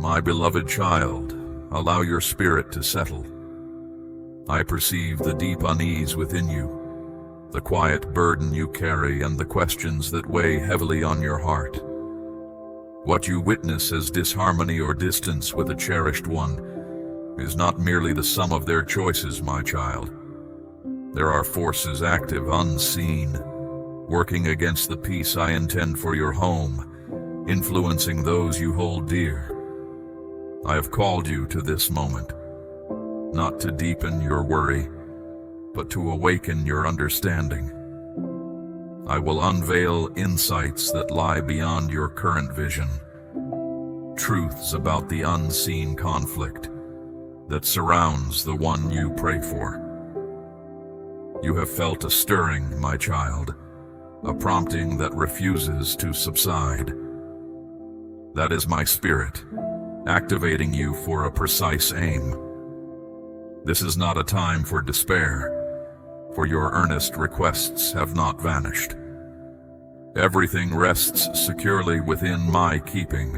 My beloved child, allow your spirit to settle. I perceive the deep unease within you, the quiet burden you carry, and the questions that weigh heavily on your heart. What you witness as disharmony or distance with a cherished one is not merely the sum of their choices, my child. There are forces active, unseen, working against the peace I intend for your home, influencing those you hold dear. I have called you to this moment, not to deepen your worry, but to awaken your understanding. I will unveil insights that lie beyond your current vision, truths about the unseen conflict that surrounds the one you pray for. You have felt a stirring, my child, a prompting that refuses to subside. That is my spirit, activating you for a precise aim. This is not a time for despair, for your earnest requests have not vanished. Everything rests securely within my keeping,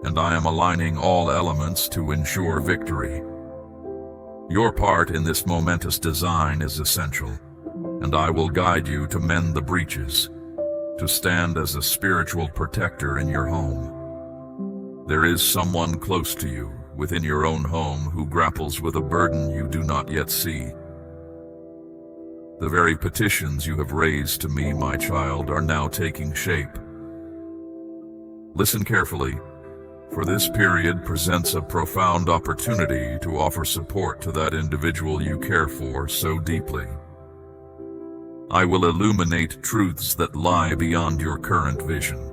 and I am aligning all elements to ensure victory. Your part in this momentous design is essential, and I will guide you to mend the breaches, to stand as a spiritual protector in your home. There is someone close to you, within your own home, who grapples with a burden you do not yet see. The very petitions you have raised to me, my child, are now taking shape. Listen carefully, for this period presents a profound opportunity to offer support to that individual you care for so deeply. I will illuminate truths that lie beyond your current vision.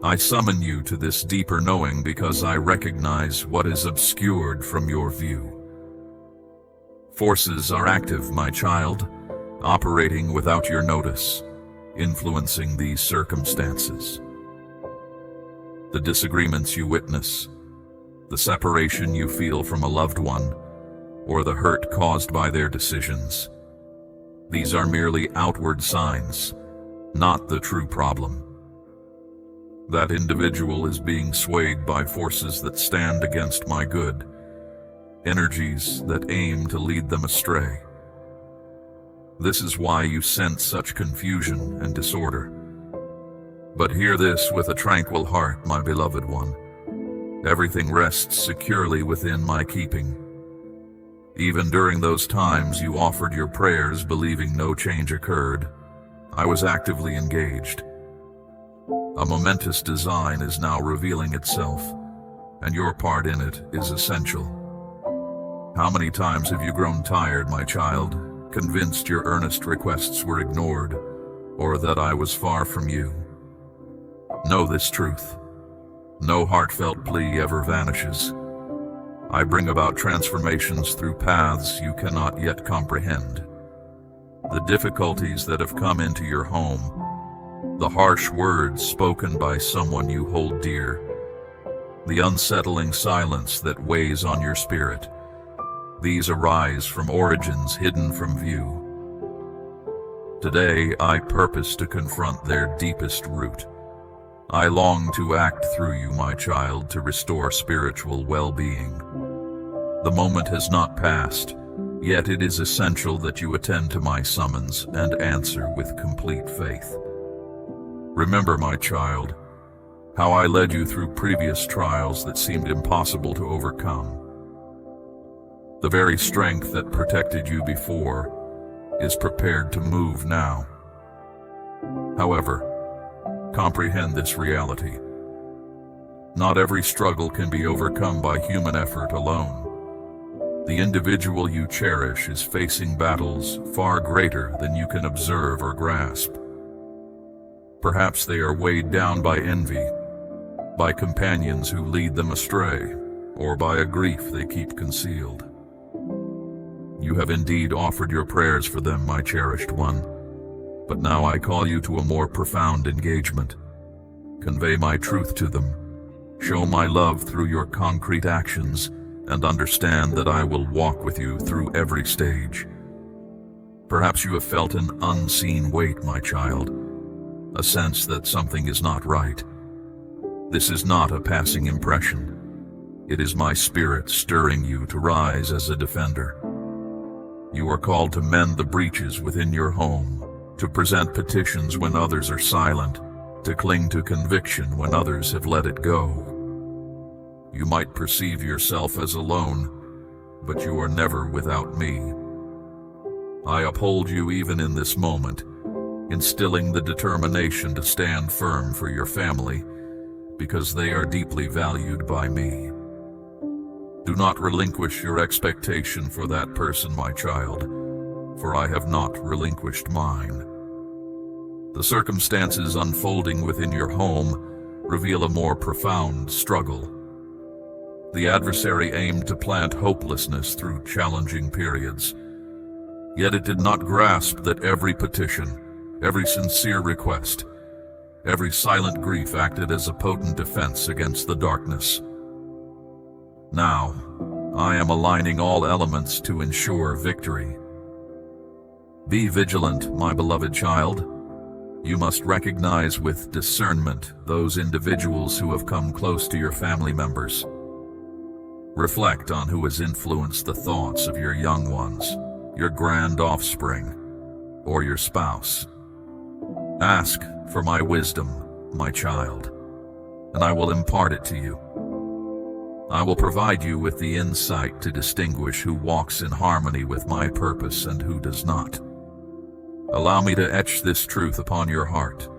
I summon you to this deeper knowing because I recognize what is obscured from your view. Forces are active, my child, operating without your notice, influencing these circumstances. The disagreements you witness, the separation you feel from a loved one, or the hurt caused by their decisions. These are merely outward signs, not the true problem. That individual is being swayed by forces that stand against my good, energies that aim to lead them astray. This is why you sense such confusion and disorder. But hear this with a tranquil heart, my beloved one. Everything rests securely within my keeping. Even during those times you offered your prayers believing no change occurred, I was actively engaged. A momentous design is now revealing itself, and your part in it is essential. How many times have you grown tired, my child, convinced your earnest requests were ignored, or that I was far from you? Know this truth. No heartfelt plea ever vanishes. I bring about transformations through paths you cannot yet comprehend. The difficulties that have come into your home, the harsh words spoken by someone you hold dear, the unsettling silence that weighs on your spirit, these arise from origins hidden from view. Today, I purpose to confront their deepest root. I long to act through you, my child, to restore spiritual well-being. The moment has not passed, yet it is essential that you attend to my summons and answer with complete faith. Remember, my child, how I led you through previous trials that seemed impossible to overcome. The very strength that protected you before is prepared to move now. However, comprehend this reality. Not every struggle can be overcome by human effort alone. The individual you cherish is facing battles far greater than you can observe or grasp. Perhaps they are weighed down by envy, by companions who lead them astray, or by a grief they keep concealed. You have indeed offered your prayers for them, my cherished one, but now I call you to a more profound engagement. Convey my truth to them, show my love through your concrete actions, and understand that I will walk with you through every stage. Perhaps you have felt an unseen weight, my child, a sense that something is not right. This is not a passing impression. It is my spirit stirring you to rise as a defender. You are called to mend the breaches within your home, to present petitions when others are silent, to cling to conviction when others have let it go. You might perceive yourself as alone, but you are never without me. I uphold you even in this moment, instilling the determination to stand firm for your family, because they are deeply valued by me. Do not relinquish your expectation for that person, my child, for I have not relinquished mine. The circumstances unfolding within your home reveal a more profound struggle. The adversary aimed to plant hopelessness through challenging periods, yet it did not grasp that every petition, every sincere request, every silent grief acted as a potent defense against the darkness. Now, I am aligning all elements to ensure victory. Be vigilant, my beloved child. You must recognize with discernment those individuals who have come close to your family members. Reflect on who has influenced the thoughts of your young ones, your grand offspring, or your spouse. Ask for my wisdom, my child, and I will impart it to you. I will provide you with the insight to distinguish who walks in harmony with my purpose and who does not. Allow me to etch this truth upon your heart.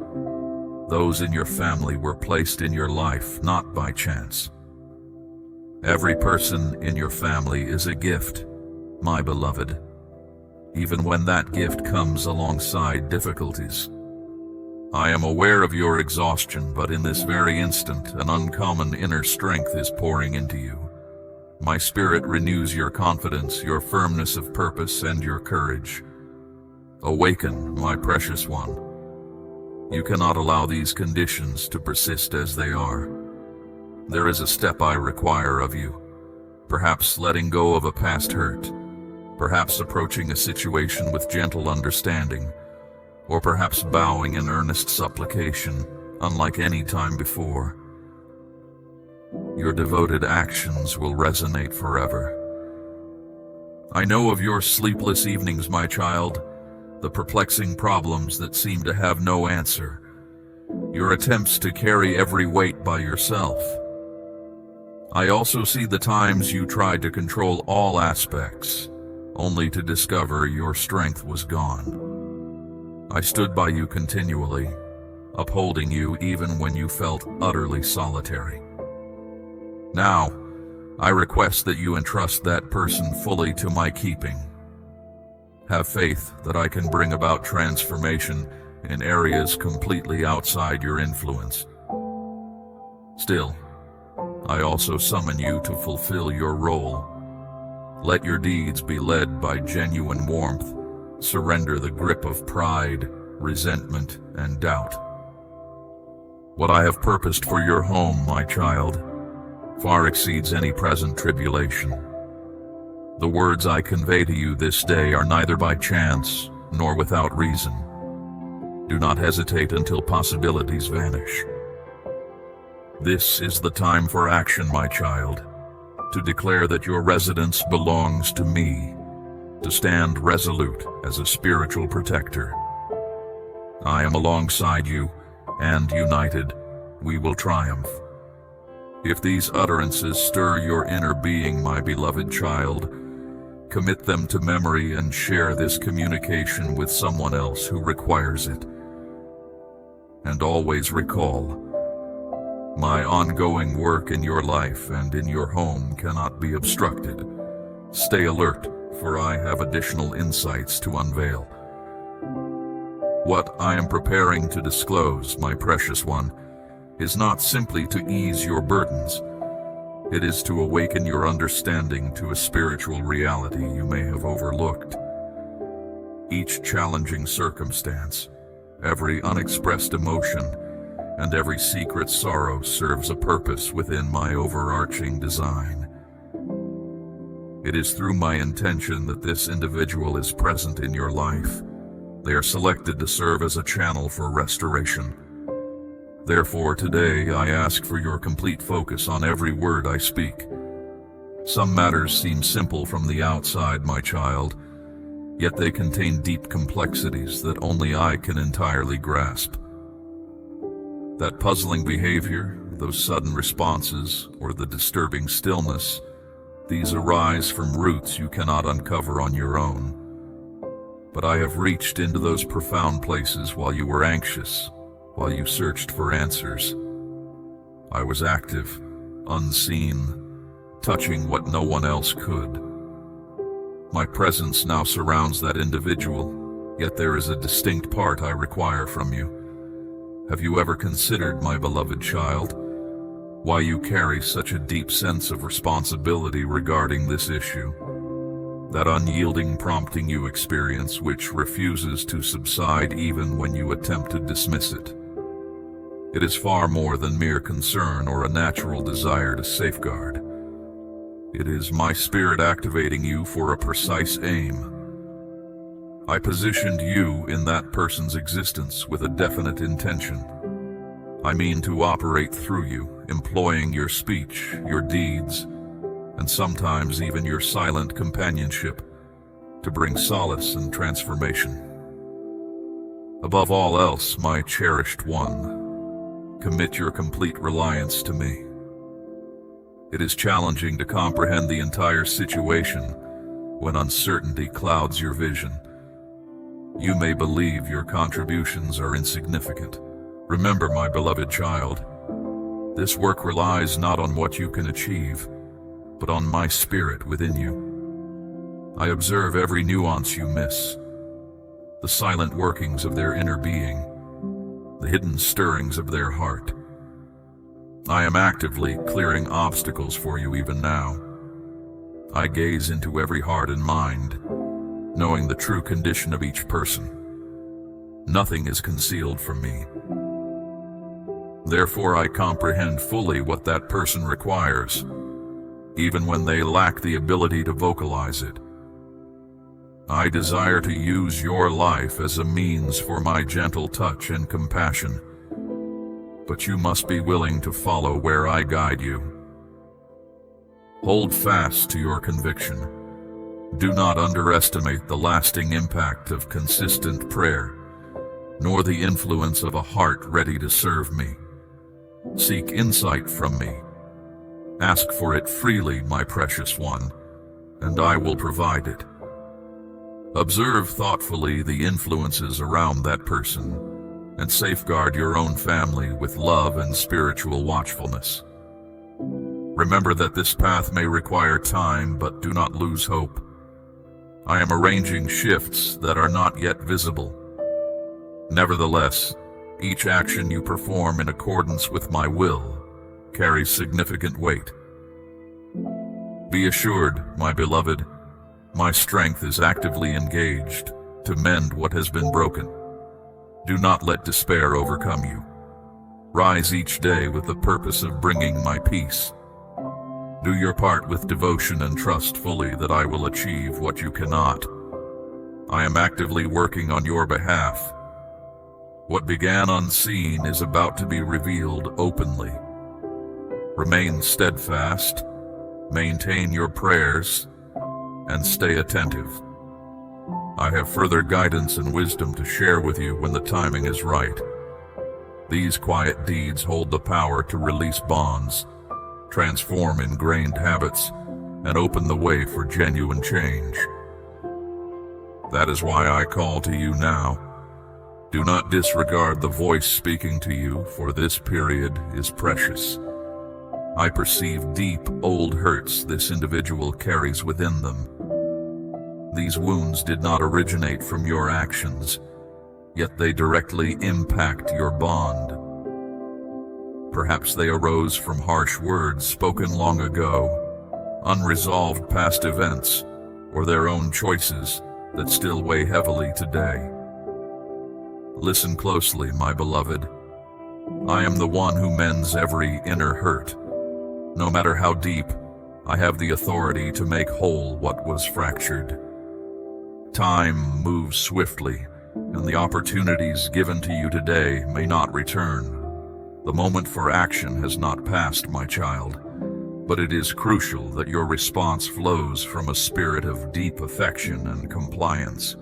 Those in your family were placed in your life not by chance. Every person in your family is a gift, my beloved, even when that gift comes alongside difficulties. I am aware of your exhaustion, but in this very instant, an uncommon inner strength is pouring into you. My spirit renews your confidence, your firmness of purpose, and your courage. Awaken, my precious one. You cannot allow these conditions to persist as they are. There is a step I require of you. Perhaps letting go of a past hurt. Perhaps approaching a situation with gentle understanding. Or perhaps bowing in earnest supplication, unlike any time before. Your devoted actions will resonate forever. I know of your sleepless evenings, my child, the perplexing problems that seem to have no answer, your attempts to carry every weight by yourself. I also see the times you tried to control all aspects, only to discover your strength was gone. I stood by you continually, upholding you even when you felt utterly solitary. Now, I request that you entrust that person fully to my keeping. Have faith that I can bring about transformation in areas completely outside your influence. Still, I also summon you to fulfill your role. Let your deeds be led by genuine warmth. Surrender the grip of pride, resentment, and doubt. What I have purposed for your home, my child, far exceeds any present tribulation. The words I convey to you this day are neither by chance nor without reason. Do not hesitate until possibilities vanish. This is the time for action, my child, to declare that your residence belongs to me, to stand resolute as a spiritual protector. I am alongside you, and united, we will triumph. If these utterances stir your inner being, my beloved child, commit them to memory and share this communication with someone else who requires it. And always recall, my ongoing work in your life and in your home cannot be obstructed. Stay alert, for I have additional insights to unveil. What I am preparing to disclose, my precious one, is not simply to ease your burdens. It is to awaken your understanding to a spiritual reality you may have overlooked. Each challenging circumstance, every unexpressed emotion, and every secret sorrow serves a purpose within my overarching design. It is through my intention that this individual is present in your life. They are selected to serve as a channel for restoration. Therefore, today I ask for your complete focus on every word I speak. Some matters seem simple from the outside, my child, yet they contain deep complexities that only I can entirely grasp. That puzzling behavior, those sudden responses, or the disturbing stillness, these arise from roots you cannot uncover on your own. But I have reached into those profound places while you were anxious, while you searched for answers. I was active, unseen, touching what no one else could. My presence now surrounds that individual, yet there is a distinct part I require from you. Have you ever considered, my beloved child, why you carry such a deep sense of responsibility regarding this issue? That unyielding prompting you experience which refuses to subside even when you attempt to dismiss it. It is far more than mere concern or a natural desire to safeguard. It is my spirit activating you for a precise aim. I positioned you in that person's existence with a definite intention. I mean to operate through you, employing your speech, your deeds, and sometimes even your silent companionship to bring solace and transformation. Above all else, my cherished one, commit your complete reliance to me. It is challenging to comprehend the entire situation when uncertainty clouds your vision. You may believe your contributions are insignificant. Remember, my beloved child, this work relies not on what you can achieve, but on my spirit within you. I observe every nuance you miss, the silent workings of their inner being, the hidden stirrings of their heart. I am actively clearing obstacles for you even now. I gaze into every heart and mind, knowing the true condition of each person. Nothing is concealed from me. Therefore, I comprehend fully what that person requires, even when they lack the ability to vocalize it. I desire to use your life as a means for my gentle touch and compassion, but you must be willing to follow where I guide you. Hold fast to your conviction. Do not underestimate the lasting impact of consistent prayer, nor the influence of a heart ready to serve me. Seek insight from me. Ask for it freely, my precious one, and I will provide it. Observe thoughtfully the influences around that person, and safeguard your own family with love and spiritual watchfulness. Remember that this path may require time, but do not lose hope. I am arranging shifts that are not yet visible. Nevertheless, each action you perform in accordance with my will carries significant weight. Be assured, my beloved, my strength is actively engaged to mend what has been broken. Do not let despair overcome you. Rise each day with the purpose of bringing my peace. Do your part with devotion and trust fully that I will achieve what you cannot. I am actively working on your behalf. What began unseen is about to be revealed openly. Remain steadfast, maintain your prayers, and stay attentive. I have further guidance and wisdom to share with you when the timing is right. These quiet deeds hold the power to release bonds, transform ingrained habits, and open the way for genuine change. That is why I call to you now. Do not disregard the voice speaking to you, for this period is precious. I perceive deep, old hurts this individual carries within them. These wounds did not originate from your actions, yet they directly impact your bond. Perhaps they arose from harsh words spoken long ago, unresolved past events, or their own choices that still weigh heavily today. Listen closely, my beloved. I am the one who mends every inner hurt. No matter how deep, I have the authority to make whole what was fractured. Time moves swiftly, and the opportunities given to you today may not return. The moment for action has not passed, my child. but it is crucial that your response flows from a spirit of deep affection and compliance.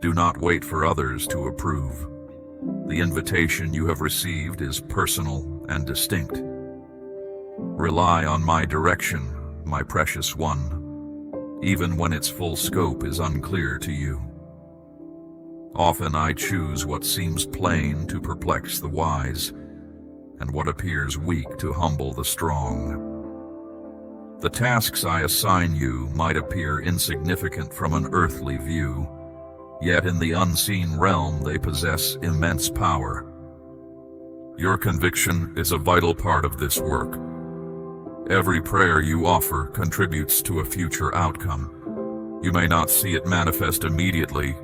Do not wait for others to approve. The invitation you have received is personal and distinct. Rely on my direction, my precious one, even when its full scope is unclear to you. Often I choose what seems plain to perplex the wise, and what appears weak to humble the strong. The tasks I assign you might appear insignificant from an earthly view, yet in the unseen realm they possess immense power. Your conviction is a vital part of this work. Every prayer you offer contributes to a future outcome. You may not see it manifest immediately,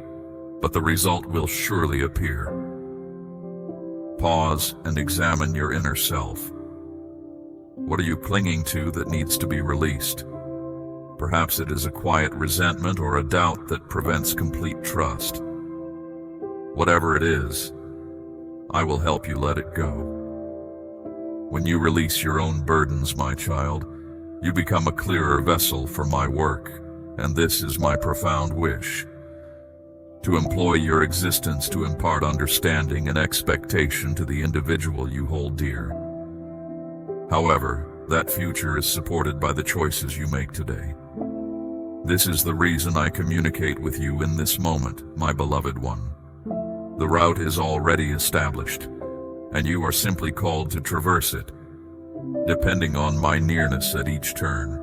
but the result will surely appear. Pause and examine your inner self. What are you clinging to that needs to be released? Perhaps it is a quiet resentment or a doubt that prevents complete trust. Whatever it is, I will help you let it go. When you release your own burdens, my child, you become a clearer vessel for my work, and this is my profound wish: to employ your existence to impart understanding and expectation to the individual you hold dear. However, that future is supported by the choices you make today. This is the reason I communicate with you in this moment, my beloved one. The route is already established, and you are simply called to traverse it, depending on my nearness at each turn.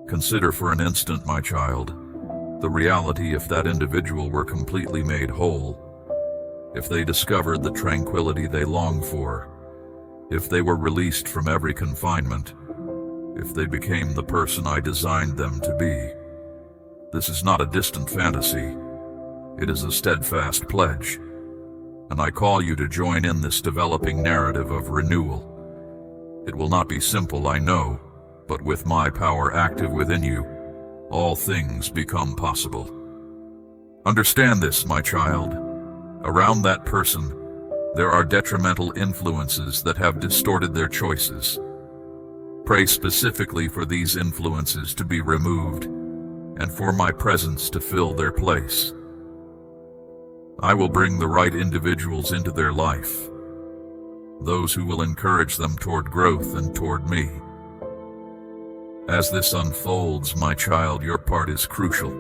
Consider for an instant, my child, the reality if that individual were completely made whole, if they discovered the tranquility they long for, if they were released from every confinement, if they became the person I designed them to be. This is not a distant fantasy. It is a steadfast pledge, and I call you to join in this developing narrative of renewal. It will not be simple, I know, but with my power active within you, all things become possible. Understand this, my child. Around that person, there are detrimental influences that have distorted their choices. Pray specifically for these influences to be removed, and for my presence to fill their place. I will bring the right individuals into their life, those who will encourage them toward growth and toward me. As this unfolds, my child, your part is crucial.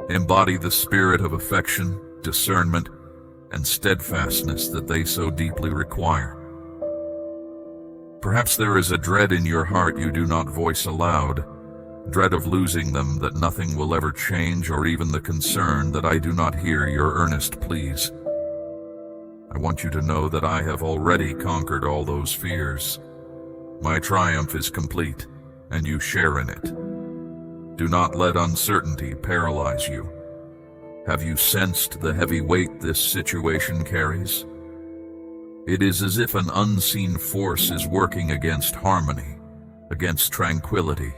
Embody the spirit of affection, discernment, and steadfastness that they so deeply require. Perhaps there is a dread in your heart you do not voice aloud, dread of losing them, that nothing will ever change, or even the concern that I do not hear your earnest pleas. I want you to know that I have already conquered all those fears. My triumph is complete, and you share in it. Do not let uncertainty paralyze you. Have you sensed the heavy weight this situation carries? It is as if an unseen force is working against harmony, against tranquility,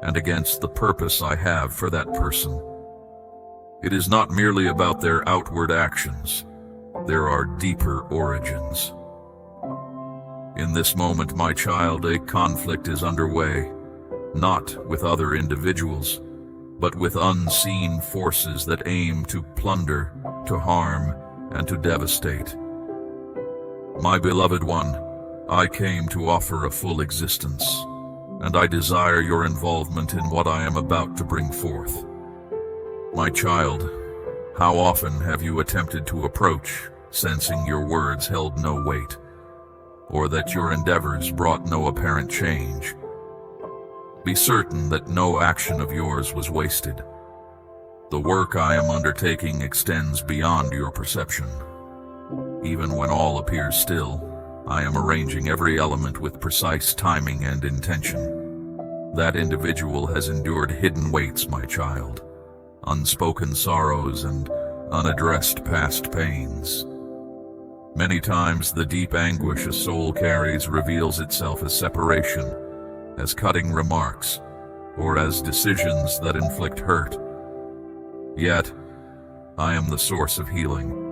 and against the purpose I have for that person. It is not merely about their outward actions. There are deeper origins. In this moment, my child, a conflict is underway, not with other individuals, but with unseen forces that aim to plunder, to harm, and to devastate. My beloved one, I came to offer a full existence, and I desire your involvement in what I am about to bring forth. My child, how often have you attempted to approach, sensing your words held no weight, or that your endeavors brought no apparent change? Be certain that no action of yours was wasted. The work I am undertaking extends beyond your perception. Even when all appears still, I am arranging every element with precise timing and intention. That individual has endured hidden weights, my child, unspoken sorrows and unaddressed past pains. Many times the deep anguish a soul carries reveals itself as separation, as cutting remarks, or as decisions that inflict hurt. Yet, I am the source of healing.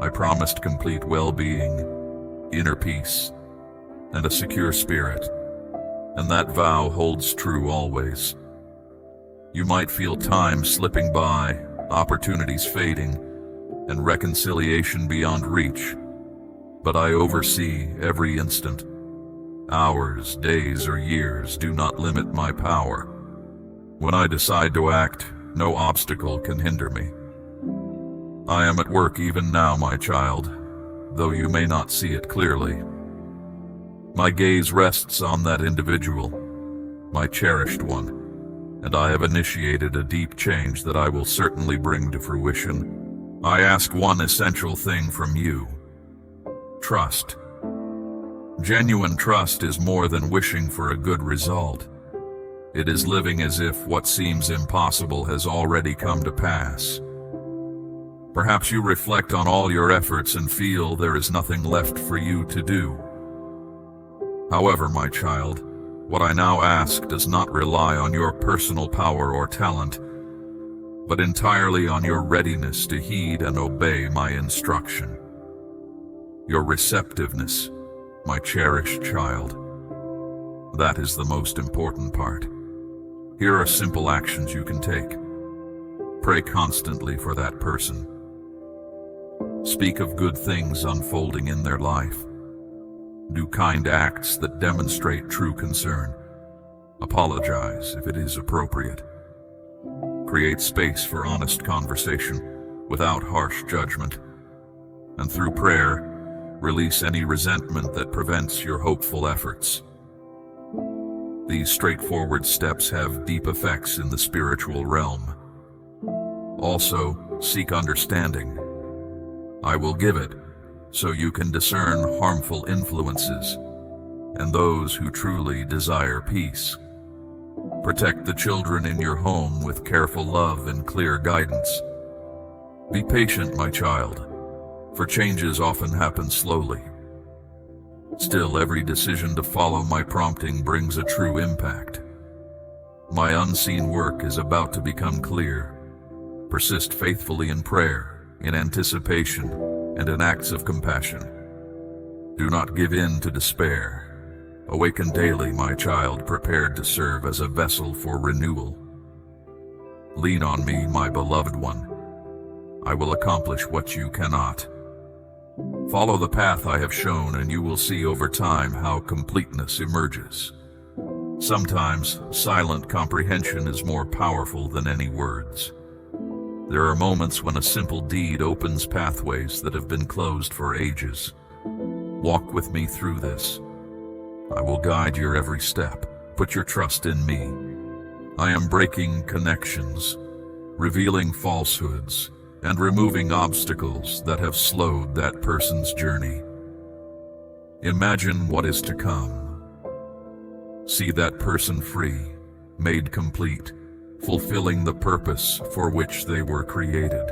I promised complete well-being, inner peace, and a secure spirit, and that vow holds true always. You might feel time slipping by, opportunities fading, and reconciliation beyond reach, but I oversee every instant. Hours, days, or years do not limit my power. When I decide to act, no obstacle can hinder me. I am at work even now, my child, though you may not see it clearly. My gaze rests on that individual, my cherished one, and I have initiated a deep change that I will certainly bring to fruition. I ask one essential thing from you: trust. Genuine trust is more than wishing for a good result. It is living as if what seems impossible has already come to pass. Perhaps you reflect on all your efforts and feel there is nothing left for you to do. However, my child, what I now ask does not rely on your personal power or talent, but entirely on your readiness to heed and obey my instruction. Your receptiveness, my cherished child. That is the most important part. Here are simple actions you can take. Pray constantly for that person. Speak of good things unfolding in their life. Do kind acts that demonstrate true concern. Apologize if it is appropriate. Create space for honest conversation without harsh judgment. And through prayer, release any resentment that prevents your hopeful efforts. These straightforward steps have deep effects in the spiritual realm. Also, seek understanding. I will give it, so you can discern harmful influences and those who truly desire peace. Protect the children in your home with careful love and clear guidance. Be patient, my child, for changes often happen slowly. Still, every decision to follow my prompting brings a true impact. My unseen work is about to become clear. Persist faithfully in prayer, in anticipation, and in acts of compassion. Do not give in to despair. Awaken daily, my child, prepared to serve as a vessel for renewal. Lean on me, my beloved one. I will accomplish what you cannot. Follow the path I have shown, and you will see over time how completeness emerges. Sometimes, silent comprehension is more powerful than any words. There are moments when a simple deed opens pathways that have been closed for ages. Walk with me through this. I will guide your every step. Put your trust in me. I am breaking connections, revealing falsehoods, and removing obstacles that have slowed that person's journey. Imagine what is to come. See that person free, made complete, fulfilling the purpose for which they were created.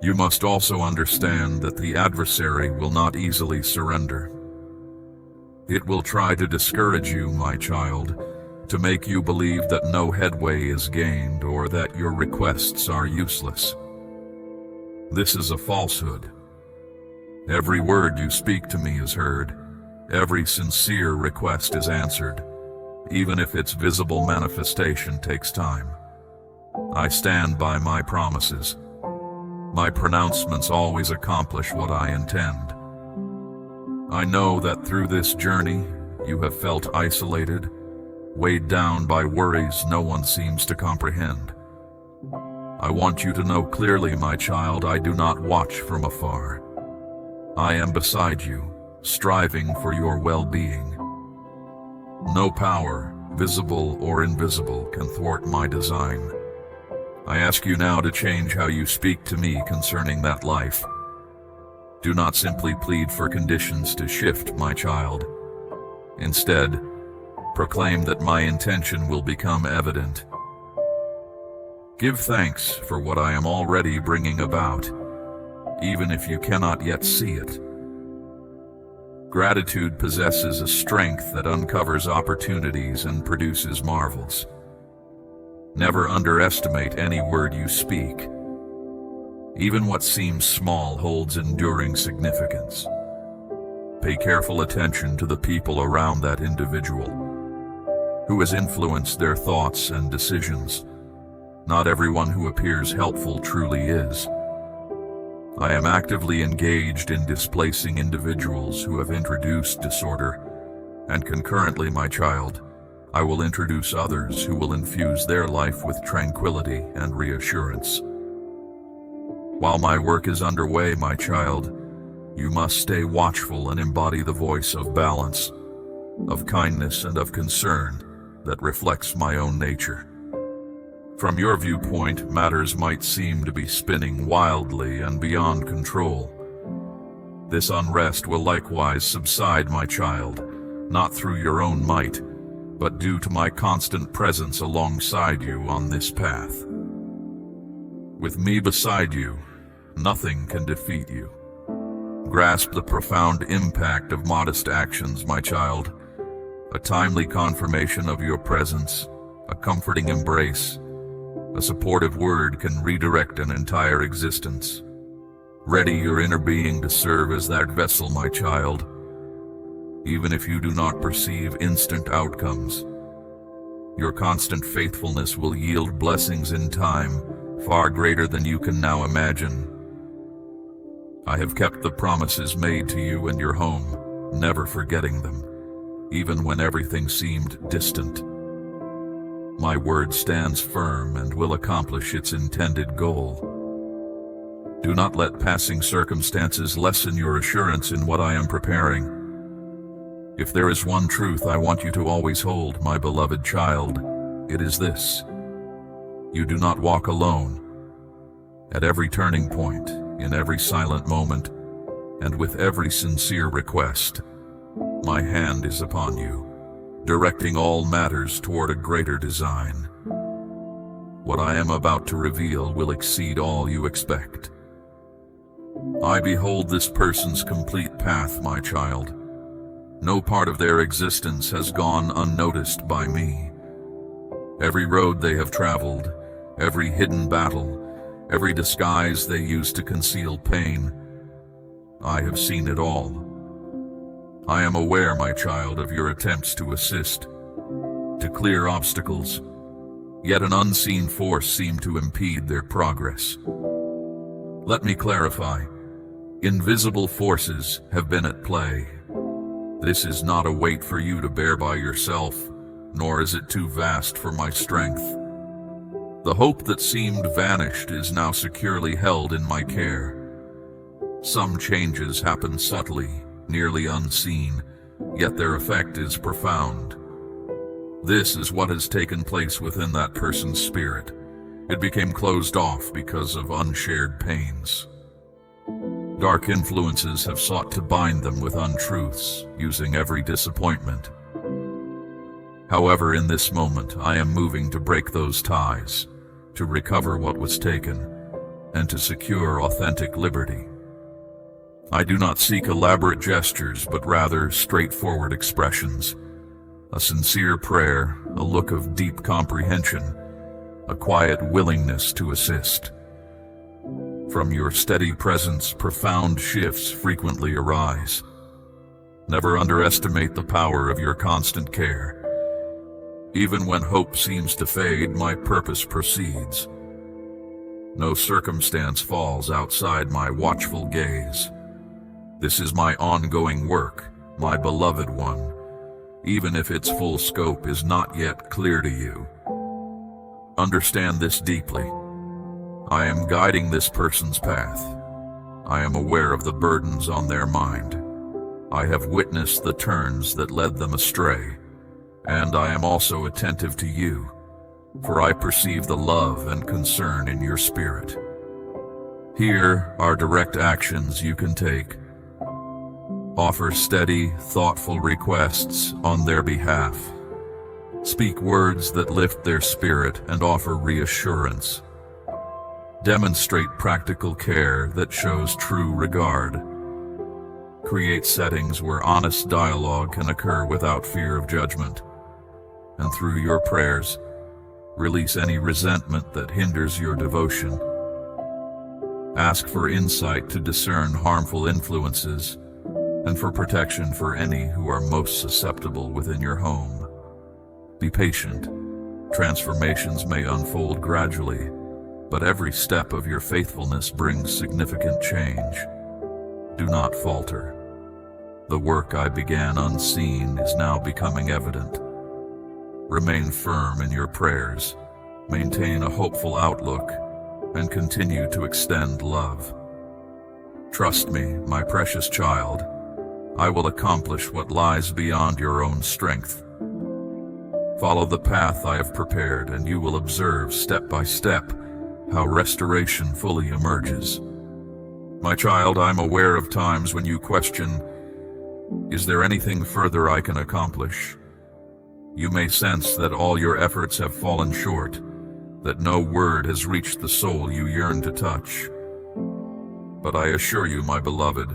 You must also understand that the adversary will not easily surrender. It will try to discourage you, my child, to make you believe that no headway is gained or that your requests are useless. This is a falsehood. Every word you speak to me is heard. Every sincere request is answered, even if its visible manifestation takes time. I stand by my promises. My pronouncements always accomplish what I intend. I know that through this journey, you have felt isolated, weighed down by worries no one seems to comprehend. I want you to know clearly, my child, I do not watch from afar. I am beside you, striving for your well-being. No power, visible or invisible, can thwart my design. I ask you now to change how you speak to me concerning that life. Do not simply plead for conditions to shift, my child. Instead, proclaim that my intention will become evident. Give thanks for what I am already bringing about, even if you cannot yet see it. Gratitude possesses a strength that uncovers opportunities and produces marvels. Never underestimate any word you speak. Even what seems small holds enduring significance. Pay careful attention to the people around that individual. Who has influenced their thoughts and decisions? Not everyone who appears helpful truly is. I am actively engaged in displacing individuals who have introduced disorder, and concurrently, my child, I will introduce others who will infuse their life with tranquility and reassurance. While my work is underway, my child, you must stay watchful and embody the voice of balance, of kindness, and of concern that reflects my own nature. From your viewpoint, matters might seem to be spinning wildly and beyond control. This unrest will likewise subside, my child, not through your own might, but due to my constant presence alongside you on this path. With me beside you, nothing can defeat you. Grasp the profound impact of modest actions, my child. A timely confirmation of your presence, a comforting embrace, a supportive word can redirect an entire existence. Ready your inner being to serve as that vessel, my child. Even if you do not perceive instant outcomes, your constant faithfulness will yield blessings in time far greater than you can now imagine. I have kept the promises made to you and your home, never forgetting them, even when everything seemed distant. My word stands firm and will accomplish its intended goal. Do not let passing circumstances lessen your assurance in what I am preparing. If there is one truth I want you to always hold, my beloved child, it is this: you do not walk alone. At every turning point, in every silent moment, and with every sincere request, my hand is upon you, directing all matters toward a greater design. What I am about to reveal will exceed all you expect. I behold this person's complete path, my child. No part of their existence has gone unnoticed by me. Every road they have traveled, every hidden battle, every disguise they use to conceal pain, I have seen it all. I am aware, my child, of your attempts to assist, to clear obstacles, yet an unseen force seemed to impede their progress. Let me clarify. Invisible forces have been at play. This is not a weight for you to bear by yourself, nor is it too vast for my strength. The hope that seemed vanished is now securely held in my care. Some changes happen subtly, nearly unseen, yet their effect is profound. This is what has taken place within that person's spirit. It became closed off because of unshared pains. Dark influences have sought to bind them with untruths, using every disappointment. However, in this moment, I am moving to break those ties, to recover what was taken, and to secure authentic liberty. I do not seek elaborate gestures, but rather straightforward expressions. A sincere prayer, a look of deep comprehension, a quiet willingness to assist. From your steady presence, profound shifts frequently arise. Never underestimate the power of your constant care. Even when hope seems to fade, my purpose proceeds. No circumstance falls outside my watchful gaze. This is my ongoing work, my beloved one, even if its full scope is not yet clear to you. Understand this deeply. I am guiding this person's path. I am aware of the burdens on their mind. I have witnessed the turns that led them astray, and I am also attentive to you, for I perceive the love and concern in your spirit. Here are direct actions you can take. Offer steady, thoughtful requests on their behalf. Speak words that lift their spirit and offer reassurance. Demonstrate practical care that shows true regard. Create settings where honest dialogue can occur without fear of judgment. And through your prayers, release any resentment that hinders your devotion. Ask for insight to discern harmful influences, and for protection for any who are most susceptible within your home. Be patient. Transformations may unfold gradually, but every step of your faithfulness brings significant change. Do not falter. The work I began unseen is now becoming evident. Remain firm in your prayers, maintain a hopeful outlook, and continue to extend love. Trust me, my precious child, I will accomplish what lies beyond your own strength. Follow the path I have prepared, and you will observe step by step how restoration fully emerges. My child, I'm aware of times when you question, is there anything further I can accomplish? You may sense that all your efforts have fallen short, that no word has reached the soul you yearn to touch. But I assure you, my beloved,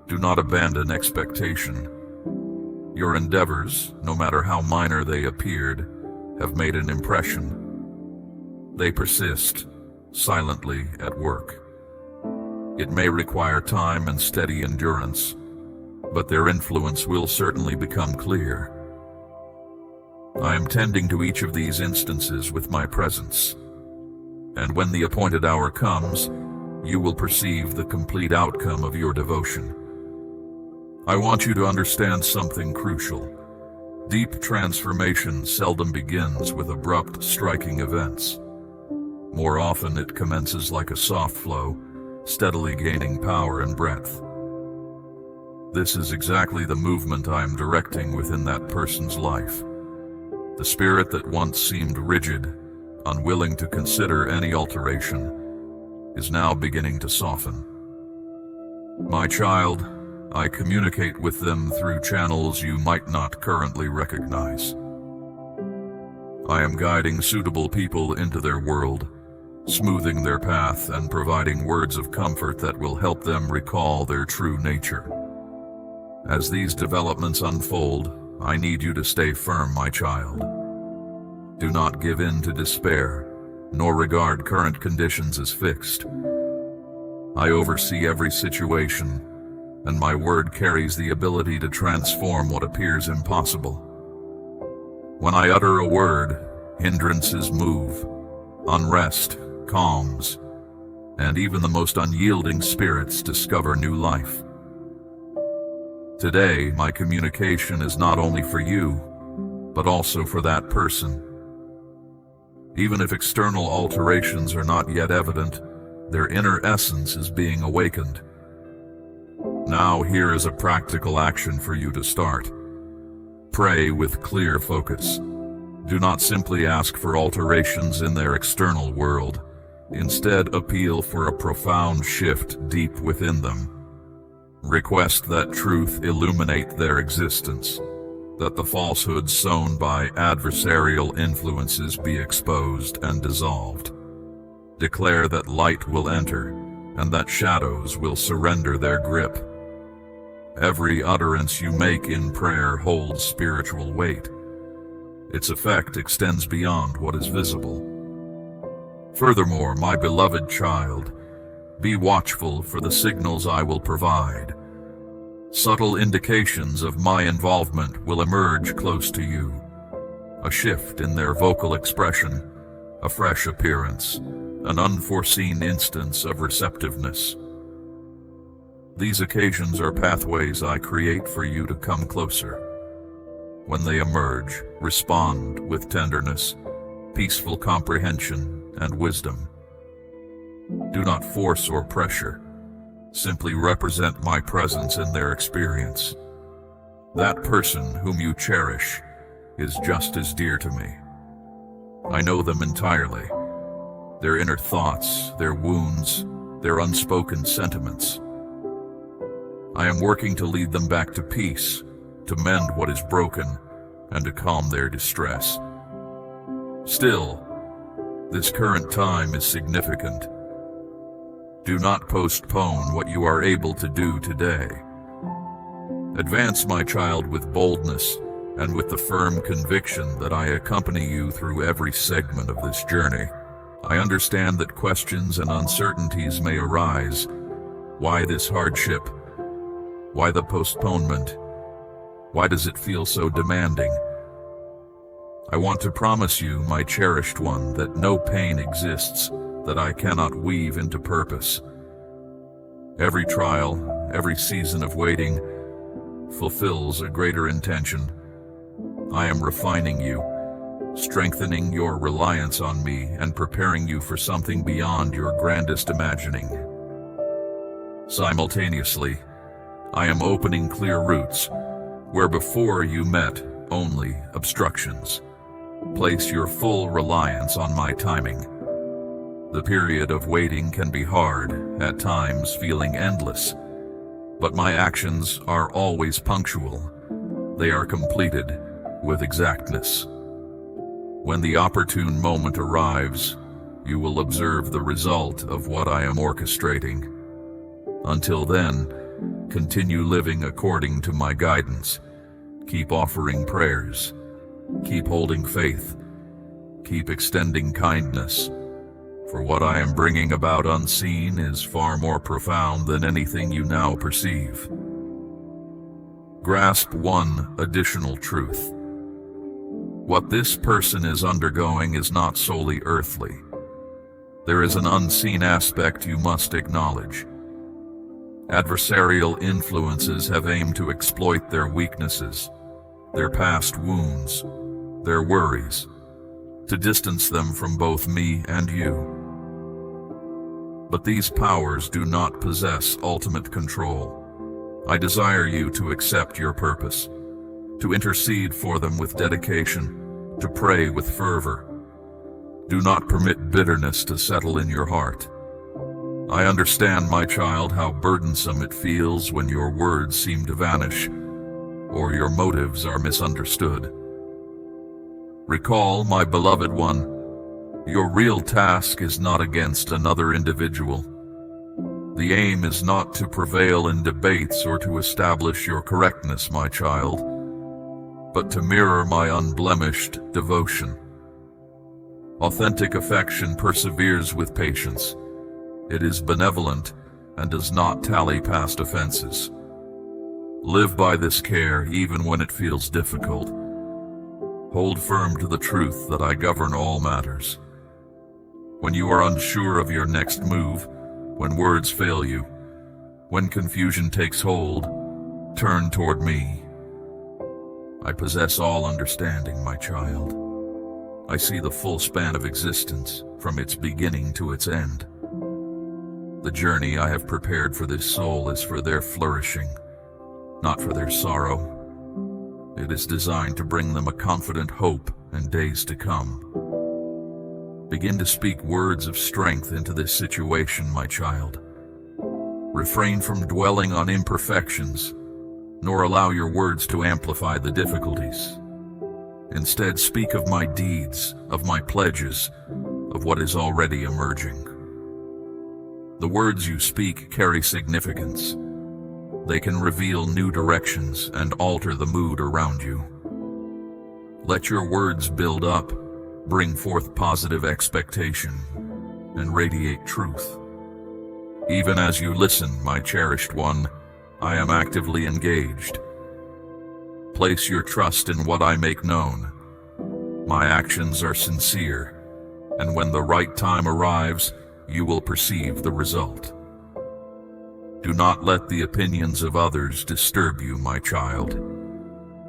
do not abandon expectation. Your endeavors, no matter how minor they appeared, have made an impression. They persist, silently at work. It may require time and steady endurance, but their influence will certainly become clear. I am tending to each of these instances with my presence, and when the appointed hour comes, you will perceive the complete outcome of your devotion. I want you to understand something crucial. Deep transformation seldom begins with abrupt, striking events. More often it commences like a soft flow, steadily gaining power and breadth. This is exactly the movement I am directing within that person's life. The spirit that once seemed rigid, unwilling to consider any alteration, is now beginning to soften. My child, I communicate with them through channels you might not currently recognize. I am guiding suitable people into their world, smoothing their path and providing words of comfort that will help them recall their true nature. As these developments unfold, I need you to stay firm, my child. Do not give in to despair, nor regard current conditions as fixed. I oversee every situation, and my word carries the ability to transform what appears impossible. When I utter a word, hindrances move, unrest calms, and even the most unyielding spirits discover new life. Today, my communication is not only for you, but also for that person. Even if external alterations are not yet evident, their inner essence is being awakened. Now, here is a practical action for you to start. Pray with clear focus. Do not simply ask for alterations in their external world. Instead, appeal for a profound shift deep within them. Request that truth illuminate their existence, that the falsehoods sown by adversarial influences be exposed and dissolved. Declare that light will enter, and that shadows will surrender their grip. Every utterance you make in prayer holds spiritual weight. Its effect extends beyond what is visible. Furthermore, my beloved child, be watchful for the signals I will provide. Subtle indications of my involvement will emerge close to you. A shift in their vocal expression, a fresh appearance, an unforeseen instance of receptiveness. These occasions are pathways I create for you to come closer. When they emerge, respond with tenderness, peaceful comprehension, and wisdom. Do not force or pressure. Simply represent my presence in their experience. That person whom you cherish is just as dear to me. I know them entirely. Their inner thoughts, their wounds, their unspoken sentiments. I am working to lead them back to peace, to mend what is broken, and to calm their distress. Still, this current time is significant. Do not postpone what you are able to do today. Advance, my child, with boldness and with the firm conviction that I accompany you through every segment of this journey. I understand that questions and uncertainties may arise. Why this hardship? Why the postponement? Why does it feel so demanding? I want to promise you, my cherished one, that no pain exists that I cannot weave into purpose. Every trial, every season of waiting, fulfills a greater intention. I am refining you, strengthening your reliance on me, and preparing you for something beyond your grandest imagining. Simultaneously, I am opening clear routes where before you met only obstructions. Place your full reliance on my timing. The period of waiting can be hard, at times feeling endless, but my actions are always punctual. They are completed with exactness. When the opportune moment arrives, you will observe the result of what I am orchestrating. Until then, continue living according to my guidance. Keep offering prayers. Keep holding faith. Keep extending kindness. For what I am bringing about unseen is far more profound than anything you now perceive. Grasp one additional truth. What this person is undergoing is not solely earthly. There is an unseen aspect you must acknowledge. Adversarial influences have aimed to exploit their weaknesses, their past wounds, their worries, to distance them from both me and you. But these powers do not possess ultimate control. I desire you to accept your purpose, to intercede for them with dedication, to pray with fervor. Do not permit bitterness to settle in your heart. I understand, my child, how burdensome it feels when your words seem to vanish, or your motives are misunderstood. Recall, my beloved one, your real task is not against another individual. The aim is not to prevail in debates or to establish your correctness, my child, but to mirror my unblemished devotion. Authentic affection perseveres with patience. It is benevolent and does not tally past offenses. Live by this care even when it feels difficult. Hold firm to the truth that I govern all matters. When you are unsure of your next move, when words fail you, when confusion takes hold, turn toward me. I possess all understanding, my child. I see the full span of existence, from its beginning to its end. The journey I have prepared for this soul is for their flourishing, not for their sorrow. It is designed to bring them a confident hope in days to come. Begin to speak words of strength into this situation, my child. Refrain from dwelling on imperfections, nor allow your words to amplify the difficulties. Instead, speak of my deeds, of my pledges, of what is already emerging. The words you speak carry significance. They can reveal new directions and alter the mood around you. Let your words build up, bring forth positive expectation, and radiate truth. Even as you listen, my cherished one, I am actively engaged. Place your trust in what I make known. My actions are sincere, and when the right time arrives, you will perceive the result. Do not let the opinions of others disturb you, my child.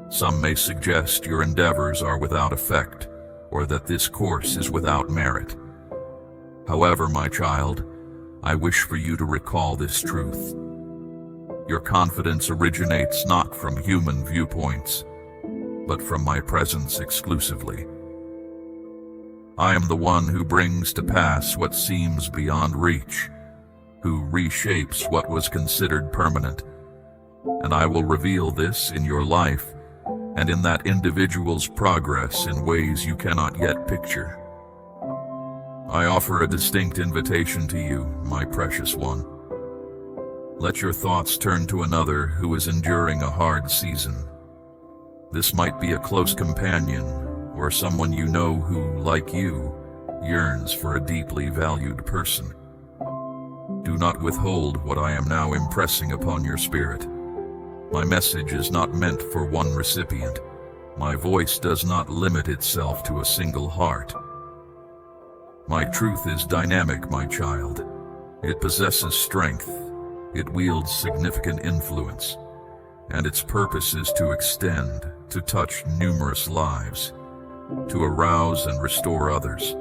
Some may suggest your endeavors are without effect, or that this course is without merit. However, my child, I wish for you to recall this truth. Your confidence originates not from human viewpoints, but from my presence exclusively. I am the one who brings to pass what seems beyond reach, who reshapes what was considered permanent, and I will reveal this in your life and in that individual's progress in ways you cannot yet picture. I offer a distinct invitation to you, my precious one. Let your thoughts turn to another who is enduring a hard season. This might be a close companion, or someone you know who, like you, yearns for a deeply valued person. Do not withhold what I am now impressing upon your spirit. My message is not meant for one recipient. My voice does not limit itself to a single heart. My truth is dynamic, my child. It possesses strength. It wields significant influence. And its purpose is to extend, to touch numerous lives, to arouse and restore others.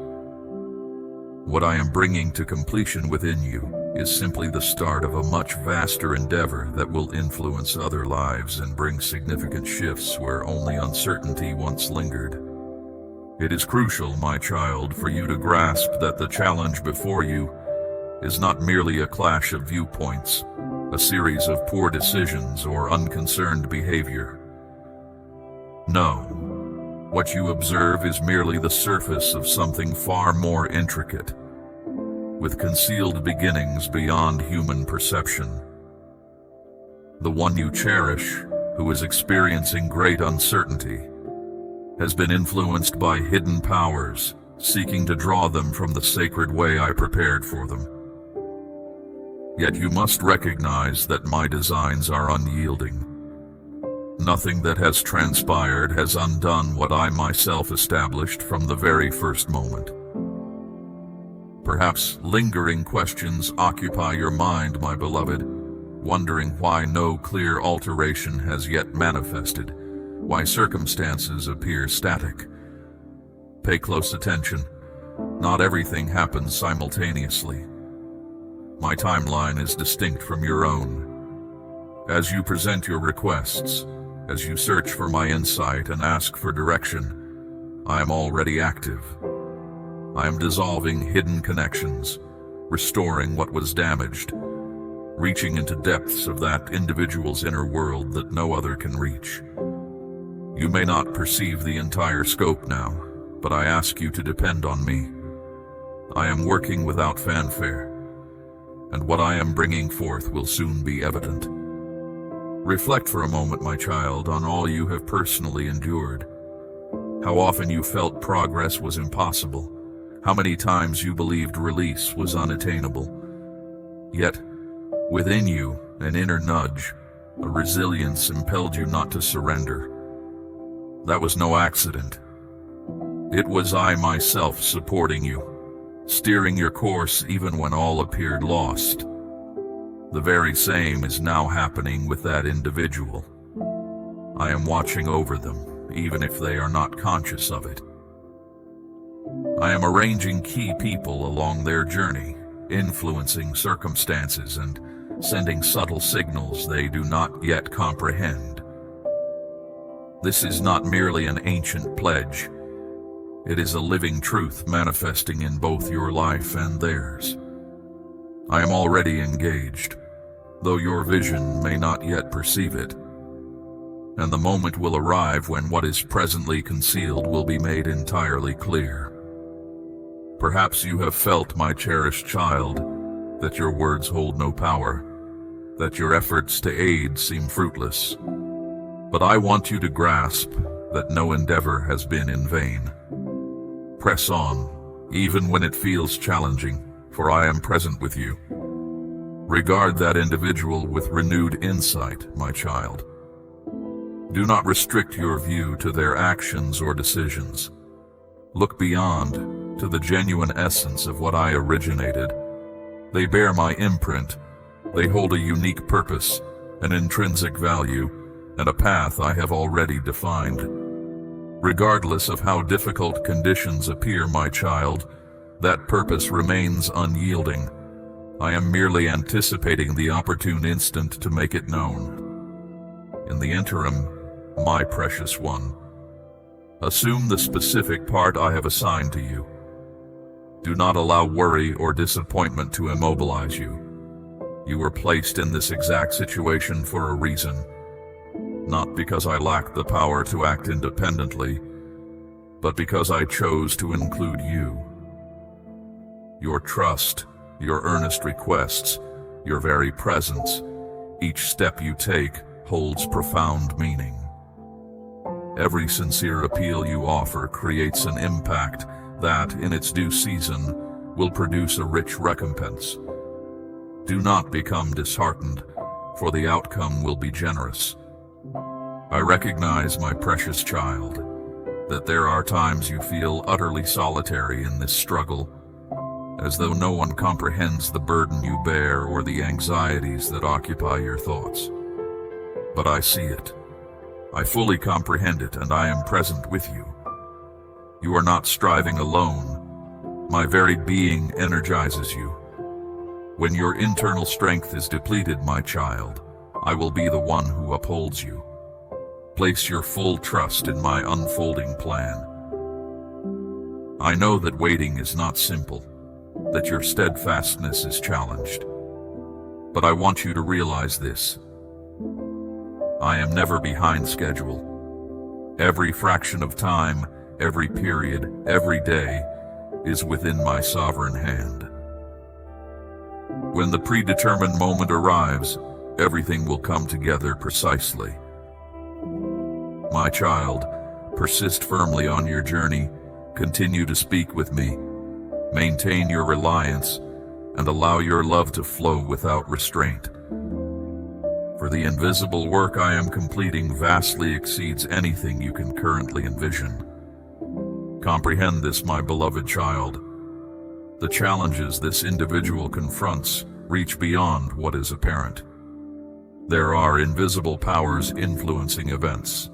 What I am bringing to completion within you is simply the start of a much vaster endeavor that will influence other lives and bring significant shifts where only uncertainty once lingered. It is crucial, my child, for you to grasp that the challenge before you is not merely a clash of viewpoints, a series of poor decisions or unconcerned behavior. No, what you observe is merely the surface of something far more intricate, with concealed beginnings beyond human perception. The one you cherish, who is experiencing great uncertainty, has been influenced by hidden powers, seeking to draw them from the sacred way I prepared for them. Yet you must recognize that my designs are unyielding. Nothing that has transpired has undone what I myself established from the very first moment. Perhaps lingering questions occupy your mind, my beloved, wondering why no clear alteration has yet manifested, why circumstances appear static. Pay close attention. Not everything happens simultaneously. My timeline is distinct from your own. As you present your requests, as you search for my insight and ask for direction, I am already active. I am dissolving hidden connections, restoring what was damaged, reaching into depths of that individual's inner world that no other can reach. You may not perceive the entire scope now, but I ask you to depend on me. I am working without fanfare, and what I am bringing forth will soon be evident. Reflect for a moment, my child, on all you have personally endured. How often you felt progress was impossible. How many times you believed release was unattainable. Yet, within you, an inner nudge, a resilience impelled you not to surrender. That was no accident. It was I myself supporting you, steering your course even when all appeared lost. The very same is now happening with that individual. I am watching over them, even if they are not conscious of it. I am arranging key people along their journey, influencing circumstances and sending subtle signals they do not yet comprehend. This is not merely an ancient pledge. It is a living truth manifesting in both your life and theirs. I am already engaged, though your vision may not yet perceive it. And the moment will arrive when what is presently concealed will be made entirely clear. Perhaps you have felt, my cherished child, that your words hold no power, that your efforts to aid seem fruitless. But I want you to grasp that no endeavor has been in vain. Press on, even when it feels challenging, for I am present with you. Regard that individual with renewed insight, my child. Do not restrict your view to their actions or decisions. Look beyond, to the genuine essence of what I originated. They bear my imprint. They hold a unique purpose, an intrinsic value, and a path I have already defined. Regardless of how difficult conditions appear, my child, that purpose remains unyielding. I am merely anticipating the opportune instant to make it known. In the interim, my precious one, assume the specific part I have assigned to you. Do not allow worry or disappointment to immobilize you. You were placed in this exact situation for a reason. Not because I lacked the power to act independently, but because I chose to include you. Your trust, your earnest requests, your very presence, each step you take holds profound meaning. Every sincere appeal you offer creates an impact that, in its due season, will produce a rich recompense. Do not become disheartened, for the outcome will be generous. I recognize, my precious child, that there are times you feel utterly solitary in this struggle, as though no one comprehends the burden you bear or the anxieties that occupy your thoughts. But I see it. I fully comprehend it, and I am present with you. You are not striving alone. My very being energizes you. When your internal strength is depleted, my child, I will be the one who upholds you. Place your full trust in my unfolding plan. I know that waiting is not simple, that your steadfastness is challenged. But I want you to realize this. I am never behind schedule. Every fraction of time, every period, every day is within my sovereign hand. When the predetermined moment arrives, everything will come together precisely. My child, persist firmly on your journey, continue to speak with me, maintain your reliance, and allow your love to flow without restraint. For the invisible work I am completing vastly exceeds anything you can currently envision. Comprehend this, my beloved child. The challenges this individual confronts reach beyond what is apparent. There are invisible powers influencing events,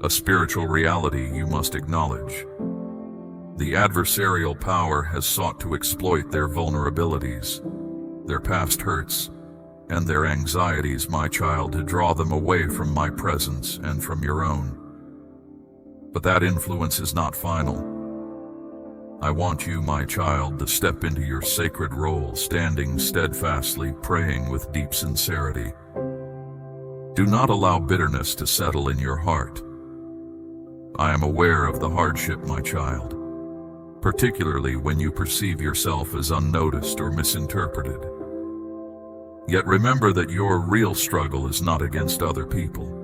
a spiritual reality you must acknowledge. The adversarial power has sought to exploit their vulnerabilities, their past hurts, and their anxieties, my child, to draw them away from my presence and from your own. But that influence is not final. I want you, my child, to step into your sacred role, standing steadfastly, praying with deep sincerity. Do not allow bitterness to settle in your heart. I am aware of the hardship, my child, particularly when you perceive yourself as unnoticed or misinterpreted. Yet remember that your real struggle is not against other people.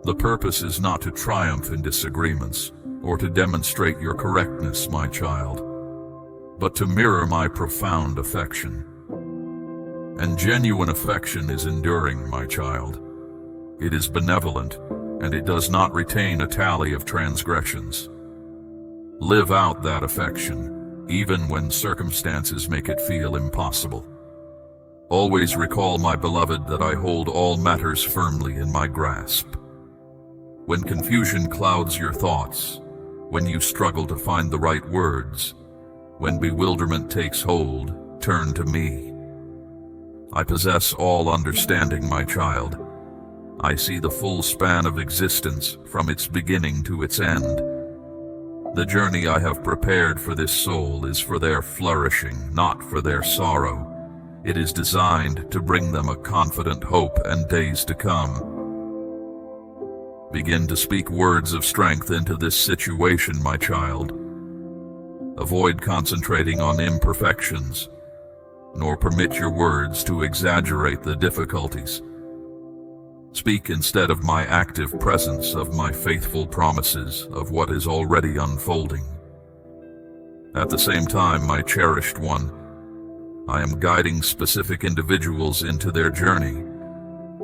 The purpose is not to triumph in disagreements or to demonstrate your correctness, my child, but to mirror my profound affection. And genuine affection is enduring, my child. It is benevolent, and it does not retain a tally of transgressions. Live out that affection, even when circumstances make it feel impossible. Always recall, my beloved, that I hold all matters firmly in my grasp. When confusion clouds your thoughts, when you struggle to find the right words, when bewilderment takes hold, turn to me. I possess all understanding, my child. I see the full span of existence from its beginning to its end. The journey I have prepared for this soul is for their flourishing, not for their sorrow. It is designed to bring them a confident hope and days to come. Begin to speak words of strength into this situation, my child. Avoid concentrating on imperfections, nor permit your words to exaggerate the difficulties. Speak instead of my active presence, of my faithful promises, of what is already unfolding. At the same time, my cherished one, I am guiding specific individuals into their journey,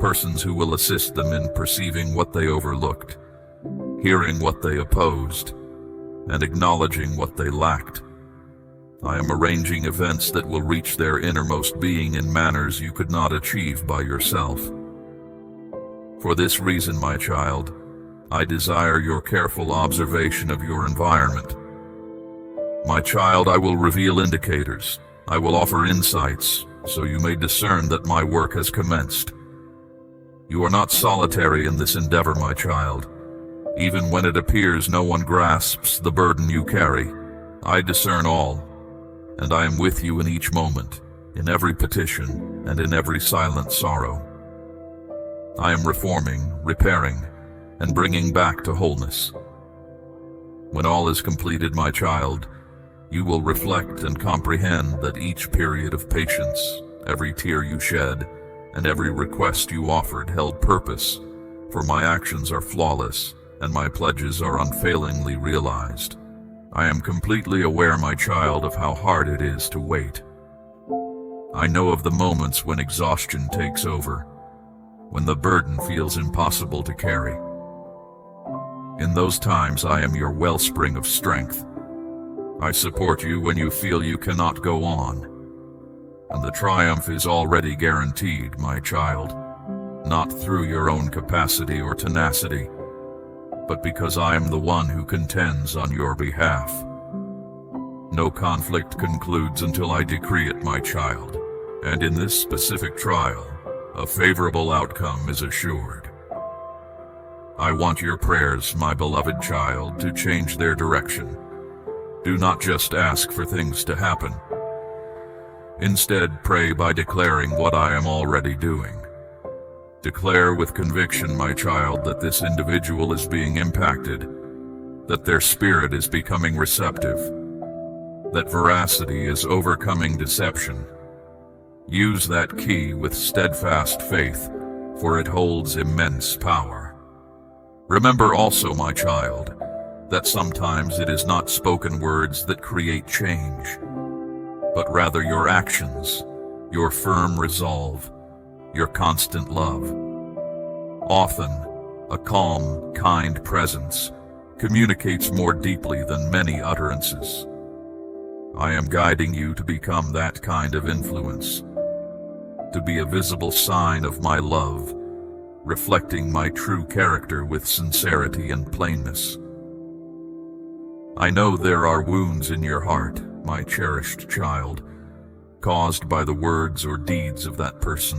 persons who will assist them in perceiving what they overlooked, hearing what they opposed, and acknowledging what they lacked. I am arranging events that will reach their innermost being in manners you could not achieve by yourself. For this reason, my child, I desire your careful observation of your environment. My child, I will reveal indicators. I will offer insights, so you may discern that my work has commenced. You are not solitary in this endeavor, my child. Even when it appears no one grasps the burden you carry, I discern all, and I am with you in each moment, in every petition, and in every silent sorrow. I am reforming, repairing, and bringing back to wholeness. When all is completed, my child, you will reflect and comprehend that each period of patience, every tear you shed, and every request you offered held purpose, for my actions are flawless, and my pledges are unfailingly realized. I am completely aware, my child, of how hard it is to wait. I know of the moments when exhaustion takes over, when the burden feels impossible to carry. In those times, I am your wellspring of strength. I support you when you feel you cannot go on. And the triumph is already guaranteed, my child, not through your own capacity or tenacity, but because I am the one who contends on your behalf. No conflict concludes until I decree it, my child, and in this specific trial, a favorable outcome is assured. I want your prayers, my beloved child, to change their direction. Do not just ask for things to happen. Instead, pray by declaring what I am already doing. Declare with conviction, my child, that this individual is being impacted, that their spirit is becoming receptive, that veracity is overcoming deception. Use that key with steadfast faith, for it holds immense power. Remember also, my child, that sometimes it is not spoken words that create change, but rather your actions, your firm resolve, your constant love. Often, a calm, kind presence communicates more deeply than many utterances. I am guiding you to become that kind of influence, to be a visible sign of my love, reflecting my true character with sincerity and plainness. I know there are wounds in your heart, my cherished child, caused by the words or deeds of that person.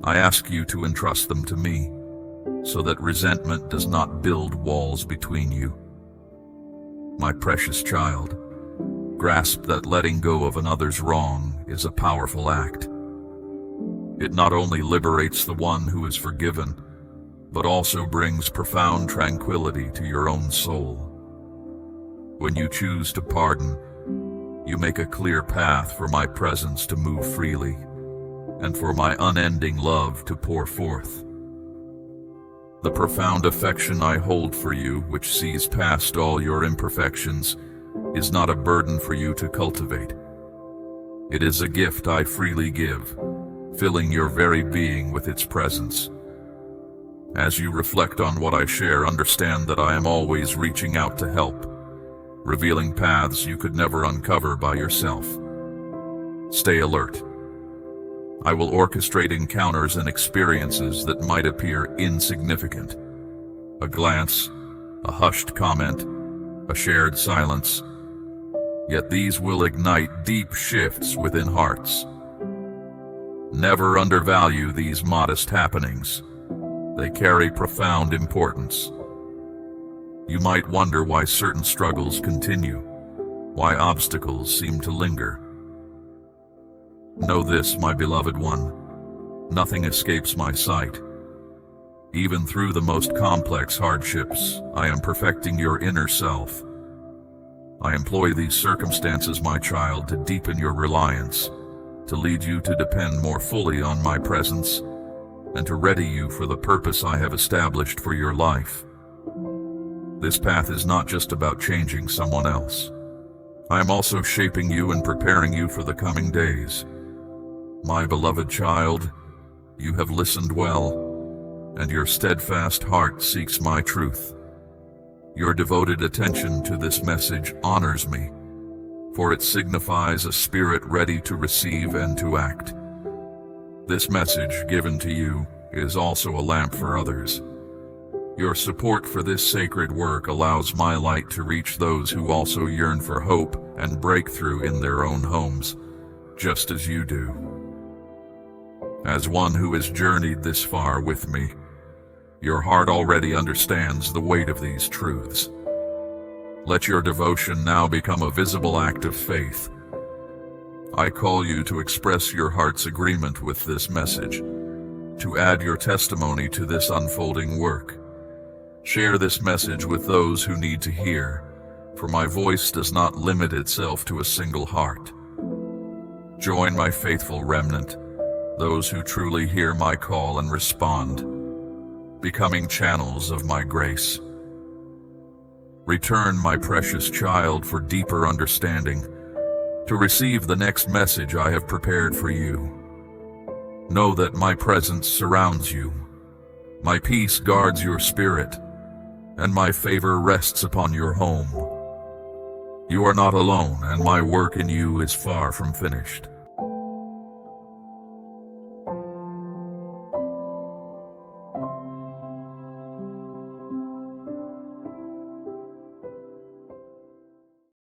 I ask you to entrust them to me, so that resentment does not build walls between you. My precious child, grasp that letting go of another's wrong is a powerful act. It not only liberates the one who is forgiven, but also brings profound tranquility to your own soul. When you choose to pardon, you make a clear path for my presence to move freely, and for my unending love to pour forth. The profound affection I hold for you, which sees past all your imperfections, is not a burden for you to cultivate. It is a gift I freely give, filling your very being with its presence. As you reflect on what I share, understand that I am always reaching out to help, revealing paths you could never uncover by yourself. Stay alert. I will orchestrate encounters and experiences that might appear insignificant. A glance, a hushed comment, a shared silence. Yet these will ignite deep shifts within hearts. Never undervalue these modest happenings. They carry profound importance. You might wonder why certain struggles continue, why obstacles seem to linger. Know this, my beloved one, nothing escapes my sight. Even through the most complex hardships, I am perfecting your inner self. I employ these circumstances, my child, to deepen your reliance, to lead you to depend more fully on my presence, and to ready you for the purpose I have established for your life. This path is not just about changing someone else. I am also shaping you and preparing you for the coming days. My beloved child, you have listened well, and your steadfast heart seeks my truth. Your devoted attention to this message honors me, for it signifies a spirit ready to receive and to act. This message given to you is also a lamp for others. Your support for this sacred work allows my light to reach those who also yearn for hope and breakthrough in their own homes, just as you do. As one who has journeyed this far with me, your heart already understands the weight of these truths. Let your devotion now become a visible act of faith. I call you to express your heart's agreement with this message, to add your testimony to this unfolding work. Share this message with those who need to hear, for my voice does not limit itself to a single heart. Join my faithful remnant, those who truly hear my call and respond, becoming channels of my grace. Return, my precious child, for deeper understanding, to receive the next message I have prepared for you. Know that my presence surrounds you. My peace guards your spirit, and my favor rests upon your home. You are not alone, and my work in you is far from finished.